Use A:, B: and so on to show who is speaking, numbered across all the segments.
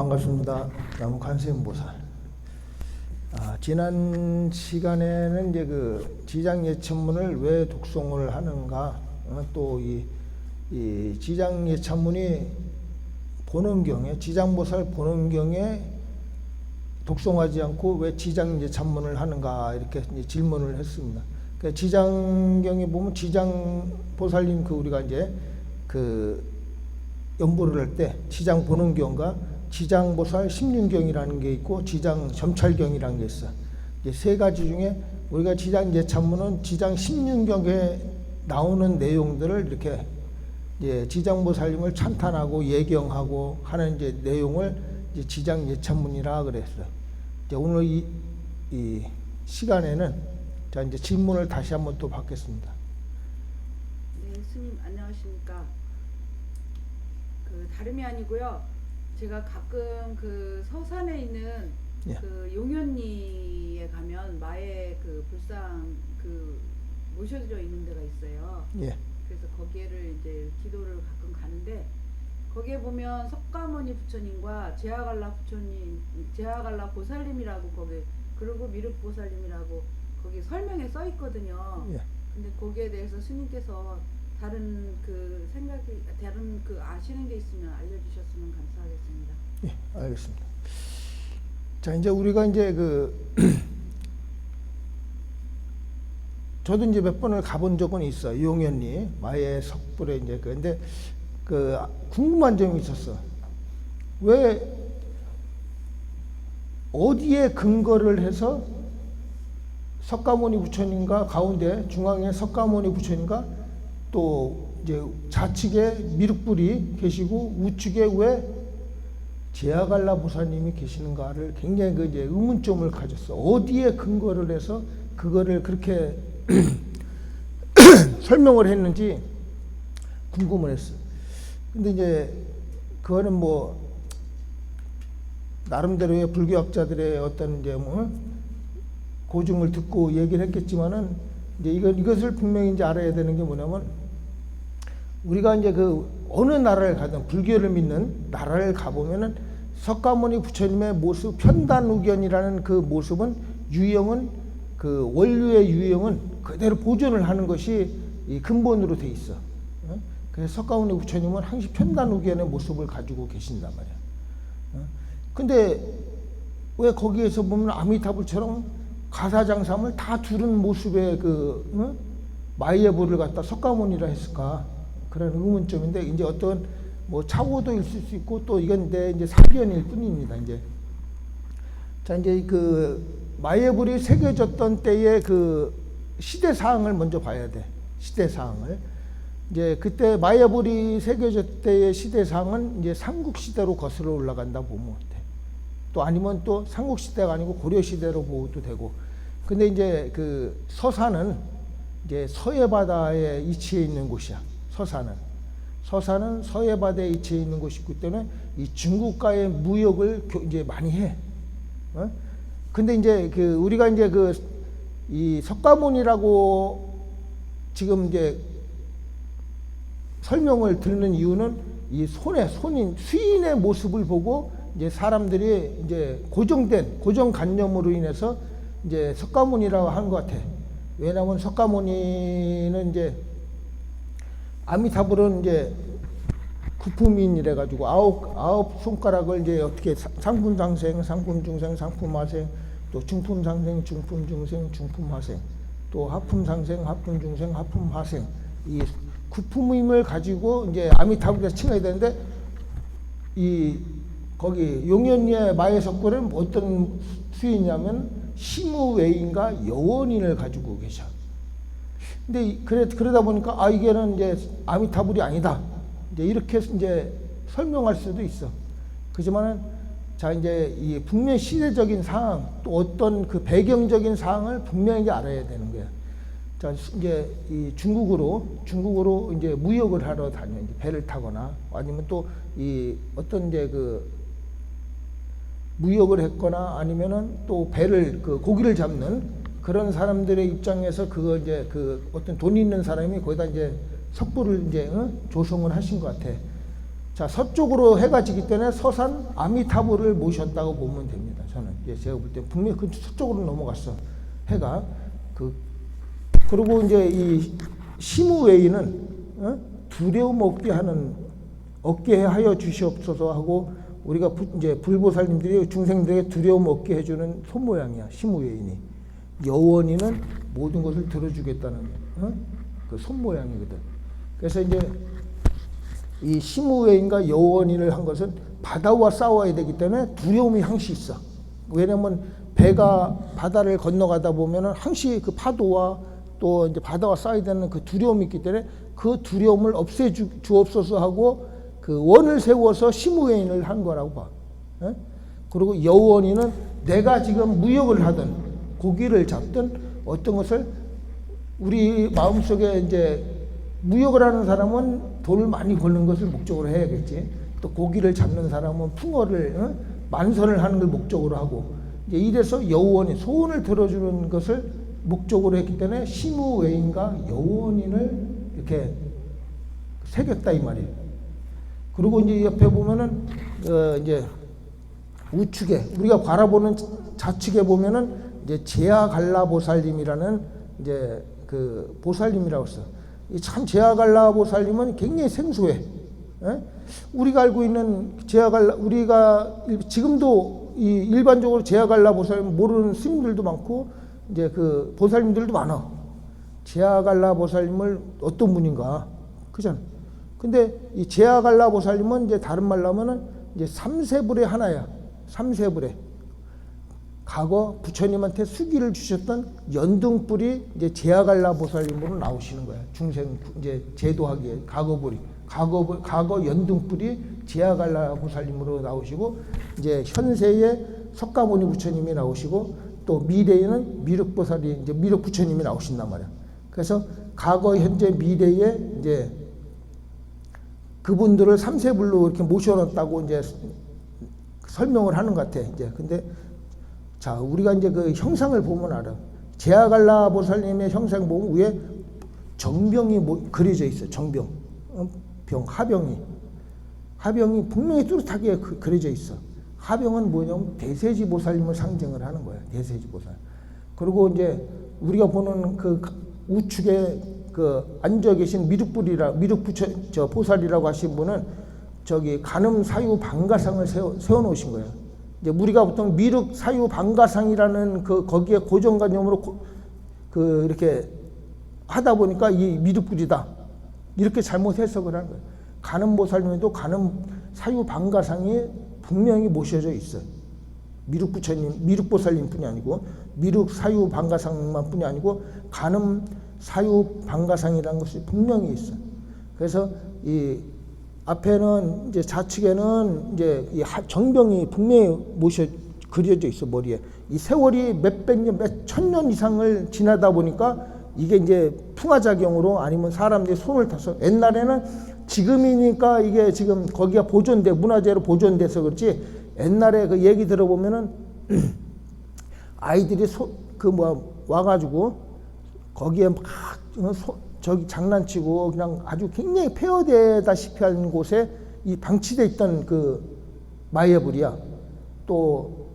A: 반갑습니다. 나무관세음보살. 지난 시간에는 이제 그 지장예천문을 왜 독송을 하는가, 또 이 지장예천문이 보는 경에, 지장보살 보는 경에 독송하지 않고 왜 지장예천문을 하는가, 이렇게 이제 질문을 했습니다. 그 지장경에 보면 지장보살님 우리가 이제 연보를 할 때 지장 보는 경과 지장보살 심륜경이라는 게 있고 지장점찰경이라는 게 있어. 이제 세 가지 중에 우리가 지장예천문은 지장 심륜경에 나오는 내용들을 이렇게 이제 지장보살님을 찬탄하고 예경하고 하는 이제 내용을 이제 지장예천문이라 그랬어. 이제 오늘 이 시간에는 자 이제 질문을 다시 한번 또 받겠습니다.
B: 네, 스님 안녕하십니까? 다름이 아니고요. 제가 가끔 서산에 있는
A: 예.
B: 용현리에 가면 마의 불상 모셔져 있는 데가 있어요.
A: 예.
B: 그래서 거기를 이제 기도를 가끔 가는데 거기에 보면 석가모니 부처님과 제아갈라 부처님, 제아갈라 보살님이라고 거기 그리고 미륵보살님이라고 거기 설명에 써 있거든요.
A: 예.
B: 근데 거기에 대해서 스님께서 다른 생각이 다른 아시는 게 있으면 알려주셨으면 감사하겠습니다.
A: 예, 알겠습니다. 자, 이제 우리가 이제 저도 이제 몇 번을 가본 적은 있어. 용현리 마의 석불에 이제 근데 궁금한 점이 있었어. 왜 어디에 근거를 해서 석가모니 부처님과 가운데 중앙에 석가모니 부처님과 또 이제 좌측에 미륵불이 계시고 우측에 왜 제아갈라 보살님이 계시는가를 굉장히 이제 의문점을 가졌어. 어디에 근거를 해서 그거를 그렇게 설명을 했는지 궁금을 했어. 근데 이제 그거는 뭐 나름대로의 불교학자들의 어떤 이제 고증을 듣고 얘기를 했겠지만은 이제 이것을 분명히 이제 알아야 되는 게 뭐냐면 우리가 이제 어느 나라를 가든 불교를 믿는 나라를 가보면은 석가모니 부처님의 모습, 편단우견이라는 그 모습은 유형은 원류의 유형은 그대로 보존을 하는 것이 이 근본으로 돼 있어. 그래서 석가모니 부처님은 항시 편단우견의 모습을 가지고 계신단 말이야. 근데 왜 거기에서 보면 아미타불처럼 가사장삼을 다 두른 모습의 마이에보를 갖다 석가모니라 했을까? 그런 의문점인데 이제 어떤 뭐 착오도 있을 수 있고 또 이건 이제 사견일 뿐입니다. 이제 자 이제 마이에볼이 새겨졌던 때의 시대 사항을 먼저 봐야 돼. 시대 사항을 이제 그때 마이에볼이 새겨졌을 때의 시대 사항은 이제 삼국 시대로 거슬러 올라간다 보면 돼. 또 아니면 또 삼국 시대가 아니고 고려 시대로 보도 되고. 근데 이제 서산은 이제 서해 바다에 위치해 있는 곳이야. 서산은 서해 바다에 위치해 있는 곳이기 때문에 이 중국과의 무역을 이제 많이 해. 근데 이제 우리가 이제 이 석가모니라고 지금 이제 설명을 듣는 이유는 이 수인의 모습을 보고 이제 사람들이 이제 고정관념으로 인해서 이제 석가모니라고 한 것 같아. 왜냐하면 석가모니는 이제 아미타불은 이제 구품인이래 가지고 아홉 손가락을 이제 어떻게 상품상생, 상품중생, 상품하생, 또 중품상생, 중품중생, 중품하생, 또 하품상생, 하품중생, 하품하생 이 구품임을 가지고 이제 아미타불에서 칭해야 되는데 거기 용현리의 마의석불은 어떤 수이냐면 시무외인과 여원인을 가지고 계셔. 근데 그러다 보니까 이게는 이제 아미타불이 아니다. 이제 이렇게 이제 설명할 수도 있어. 그렇지만은 자 이제 이 분명 시대적인 상황 또 어떤 배경적인 사항을 분명히 알아야 되는 거야. 자 이제 이 중국으로 이제 무역을 하러 다녀 이제 배를 타거나 아니면 또 이 어떤 이제 무역을 했거나 아니면은 또 배를 고기를 잡는 그런 사람들의 입장에서 이제 어떤 돈 있는 사람이 거기다 이제 석불을 이제 조성을 하신 것 같아. 자, 서쪽으로 해가 지기 때문에 서산 아미타불을 모셨다고 보면 됩니다. 저는 제가 볼 때 분명히 그 서쪽으로 넘어갔어 해가. 그리고 이제 이 시무웨이는 두려움 없게 하여 주시옵소서 하고, 우리가 이제 불보살님들이 중생들에게 두려움 없게 해주는 손 모양이야. 시무웨이니 여원이는 모든 것을 들어주겠다는 그 손 모양이거든. 그래서 이제 이 시무웨인과 여원인을 한 것은 바다와 싸워야 되기 때문에 두려움이 항시 있어. 왜냐면 배가 바다를 건너가다 보면은 항시 그 파도와 또 이제 바다와 싸워야 되는 그 두려움이 있기 때문에 그 두려움을 없애 주옵소서 하고 그 원을 세워서 시무웨인을 한 거라고 봐. 그리고 여원인은 내가 지금 무역을 하든 고기를 잡든 어떤 것을 우리 마음속에 이제 무역을 하는 사람은 돈을 많이 버는 것을 목적으로 해야겠지. 또 고기를 잡는 사람은 풍어를 만선을 하는 걸 목적으로 하고, 이제 이래서 여원인 소원을 들어주는 것을 목적으로 했기 때문에 시무웨인과 여원인을 이렇게 새겼다 이 말이에요. 그리고 이제 옆에 보면은 이제 우측에 우리가 바라보는 좌측에 보면은 이제 제아갈라 보살님이라는 이제 그 보살님이라고 써. 참 제아갈라 보살님은 굉장히 생소해. 우리가 알고 있는 제아갈라, 우리가 지금도 이 일반적으로 제아갈라 보살님 모르는 스님들도 많고 이제 그 보살님들도 많아. 제아갈라 보살님을 어떤 분인가, 그잖아. 근데 이 제아갈라 보살님은 이제 다른 말로 하면은 이제 삼세불의 하나야. 삼세불의. 과거 부처님한테 수기를 주셨던 연등불이 이제 제아갈라 보살님으로 나오시는 거야. 중생 이제 제도하기에 과거 연등불이 제아갈라 보살님으로 나오시고, 이제 현세에 석가모니 부처님이 나오시고, 또 미래에는 미륵보살이 이제 미륵 부처님이 나오신단 말이야. 그래서 과거, 현재, 미래에 이제 그분들을 삼세불로 이렇게 모셔놨다고 이제 설명을 하는 것 같아. 이제 근데 자, 우리가 이제 그 형상을 보면 알아. 제아갈라 보살님의 형상 보면 위에 정병이 그려져 있어. 정병, 병, 하병이 분명히 뚜렷하게 그려져 있어. 하병은 뭐냐면 대세지 보살님을 상징을 하는 거야. 대세지 보살. 그리고 이제 우리가 보는 그 우측에 그 앉아 계신 미륵 부처 보살이라고 하신 분은 저기 간음 사유 방가상을 세워 놓으신 거예요. 이제 우리가 보통 미륵 사유 방가상이라는 그 거기에 고정관념으로 그 이렇게 하다 보니까 이 미륵불이다 이렇게 잘못 해석을 하는 거예요. 간음 보살님에도 간음 사유 방가상이 분명히 모셔져 있어요. 미륵 부처님, 미륵 보살님뿐이 아니고 미륵 사유 방가상만뿐이 아니고 간음 사유 방가상이라는 것이 분명히 있어요. 그래서 이 앞에는 이제 좌측에는 이제 이 정병이 분명히 그려져 있어. 머리에 이 세월이 몇백 년, 몇 천 년 이상을 지나다 보니까 이게 이제 풍화작용으로 아니면 사람들이 손을 타서, 옛날에는 지금이니까 이게 지금 거기가 문화재로 보존돼서 그렇지, 옛날에 그 얘기 들어보면은 아이들이 와가지고 거기에 막 저기 장난치고 그냥 아주 굉장히 폐허되다시피 하는 곳에 이 방치돼 있던 그 마예불이야. 또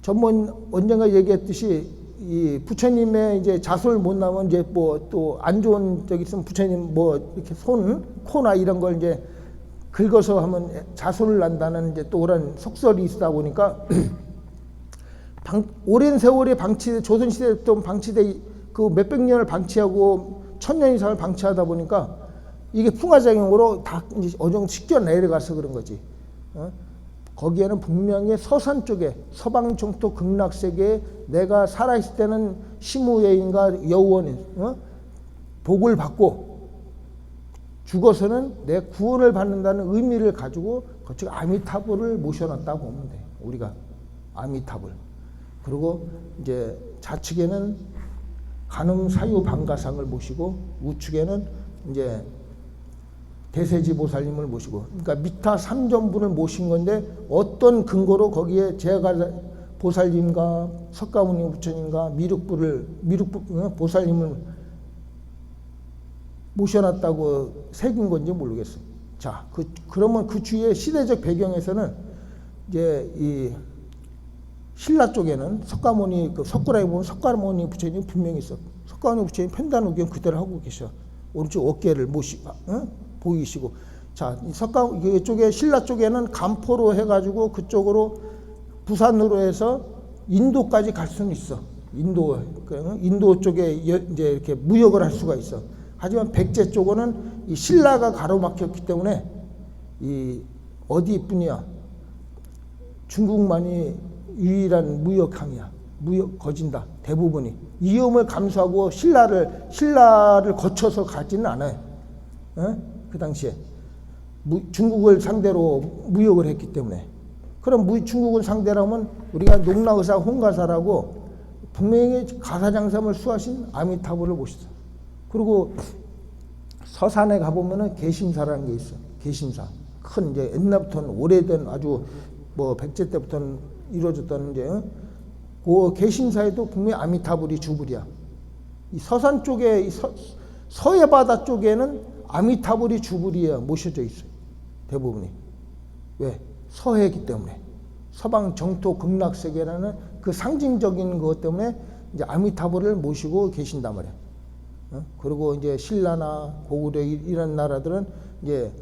A: 전번 언젠가 얘기했듯이 이 부처님의 이제 자손을 못 나면 이제 뭐 또 안 좋은 적이 있으면 부처님 뭐 이렇게 코나 이런 걸 이제 긁어서 하면 자손을 난다는 이제 또 그런 속설이 있다 보니까 오랜 세월에 조선시대 때 방치돼 그 몇백 년을 방치하고 천년 이상을 방치하다 보니까 이게 풍화작용으로 다 이제 어느 정도 씻겨 내려가서 그런 거지. 거기에는 분명히 서산 쪽에 서방 정토 극락세계에 내가 살아있을 때는 시무예인과 여우원인 복을 받고 죽어서는 내 구원을 받는다는 의미를 가지고 그쪽 아미타불을 모셔놨다고 보면 돼. 우리가 아미타불. 그리고 이제 좌측에는 간음 사유 방가상을 모시고 우측에는 이제 대세지 보살님을 모시고, 그러니까 미타 삼전분을 모신 건데 어떤 근거로 거기에 제아갈라 보살님과 석가모니 부처님과 미륵 보살님을 모셔놨다고 새긴 건지 모르겠어요. 자, 그러면 그 주위의 시대적 배경에서는 이제 이 신라 쪽에는 석가모니, 그 석굴에 보면 석가모니 부처님이 분명히 있어. 석가모니 부처님 편단우경 그대로 하고 계셔. 오른쪽 어깨를 보이시고. 자, 이쪽에 신라 쪽에는 간포로 해가지고 그쪽으로 부산으로 해서 인도까지 갈 수는 있어. 인도 쪽에 이제 이렇게 무역을 할 수가 있어. 하지만 백제 쪽은 이 신라가 가로막혔기 때문에 이 어디뿐이야. 중국만이 유일한 무역항이야. 무역 거진다. 대부분이 위험을 감수하고 신라를 거쳐서 가지는 않아요. 그 당시에 중국을 상대로 무역을 했기 때문에. 그럼 중국을 상대라면 우리가 농라의사 홍가사라고 분명히 가사장삼을 수하신 아미타불을 모셨어. 그리고 서산에 가보면은 개심사라는 게 있어. 개심사. 큰 이제 옛날부터는 오래된 아주 뭐 백제 때부터는 이루어졌던 이제 그 개심사에도 분명히 아미타불이 주불이야. 이 서산 쪽에 서해 바다 쪽에는 아미타불이 주불이야 모셔져 있어요. 대부분이. 왜? 서해이기 때문에. 서방 정토 극락세계라는 그 상징적인 것 때문에 이제 아미타불을 모시고 계신단 말이야. 그리고 이제 신라나 고구려 이런 나라들은 이제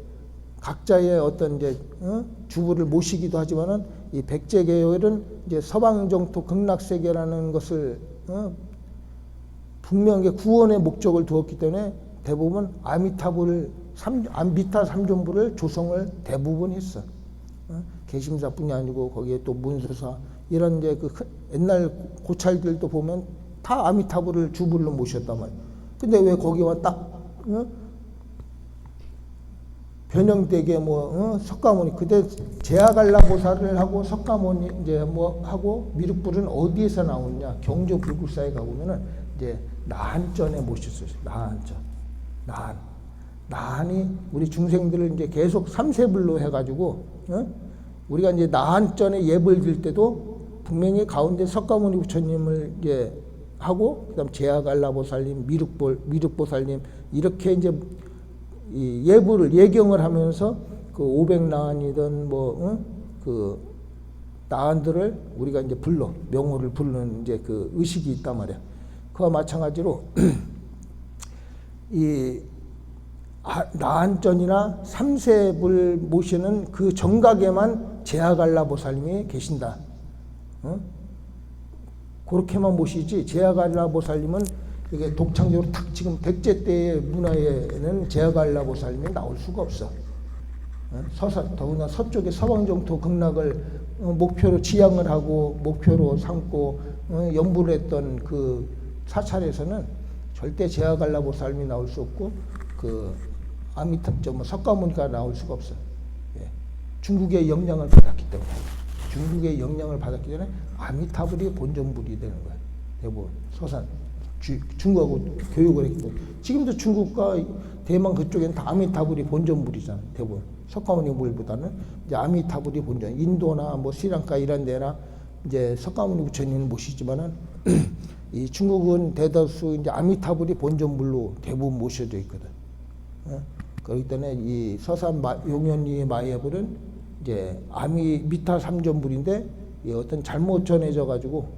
A: 각자의 어떤 이제 주부를 모시기도 하지만은 이 백제 계열은 이제 서방 정토 극락세계라는 것을 분명히 구원의 목적을 두었기 때문에 대부분 아미타 삼존부를 조성을 대부분 했어. 개심사뿐이 아니고 거기에 또 문수사 이런 이제 그 옛날 고찰들도 보면 다 아미타불을 주불로 모셨단 말이야. 근데 왜 거기와 딱 변형되게 석가모니 그때 제아갈라보살을 하고 석가모니 이제 뭐 하고 미륵불은 어디에서 나오느냐? 경조 불굴사에 가보면은 이제 나한전에 모셨어요. 나한전. 나한이 우리 중생들을 이제 계속 삼세불로 해가지고 우리가 이제 나한전에 예불 드릴 때도 분명히 가운데 석가모니 부처님을 이제 하고 그다음 제아갈라보살님, 미륵보살님 이렇게 이제 이 예경을 하면서 그 500나한이든 그 나한들을 우리가 이제 명호를 부르는 이제 그 의식이 있단 말이야. 그와 마찬가지로 이 나한전이나 삼세불 모시는 그 정각에만 제아갈라보살님이 계신다. 그렇게만 모시지 제아갈라보살님은 이게 독창적으로 탁 지금 백제 때의 문화에는 제아갈라보살님이 나올 수가 없어. 더구나 서쪽의 서방정토 극락을 목표로 지향을 하고 목표로 삼고 연부를 했던 그 사찰에서는 절대 제아갈라보살님이 나올 수 없고 그 석가모니가 나올 수가 없어. 예. 중국의 영향을 받았기 때문에 아미타불이 본전불이 되는 거야. 대부분 서산 중국하고 교육을 했기 때문에 지금도 중국과 대만 그쪽에는 다 아미타불이 본전불이잖아. 대부분 석가모니 물보다는 이제 아미타불이 본전. 인도나 뭐 스리랑카 이런 데나 이제 석가모니 부처님을 모시지만은 이 중국은 대다수 이제 아미타불이 본전불로 대부분 모셔져 있거든. 그렇기 때문에 이 서산 용현리의 마예불은 이제 미타 삼전불인데 어떤 잘못 전해져 가지고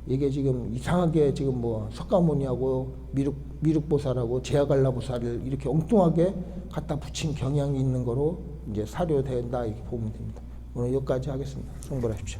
A: 이게 지금 이상하게 지금 뭐 석가모니하고 미륵보살하고 제아갈라보살을 이렇게 엉뚱하게 갖다 붙인 경향이 있는 거로 이제 사료된다 이렇게 보면 됩니다. 오늘 여기까지 하겠습니다. 성불하십시오.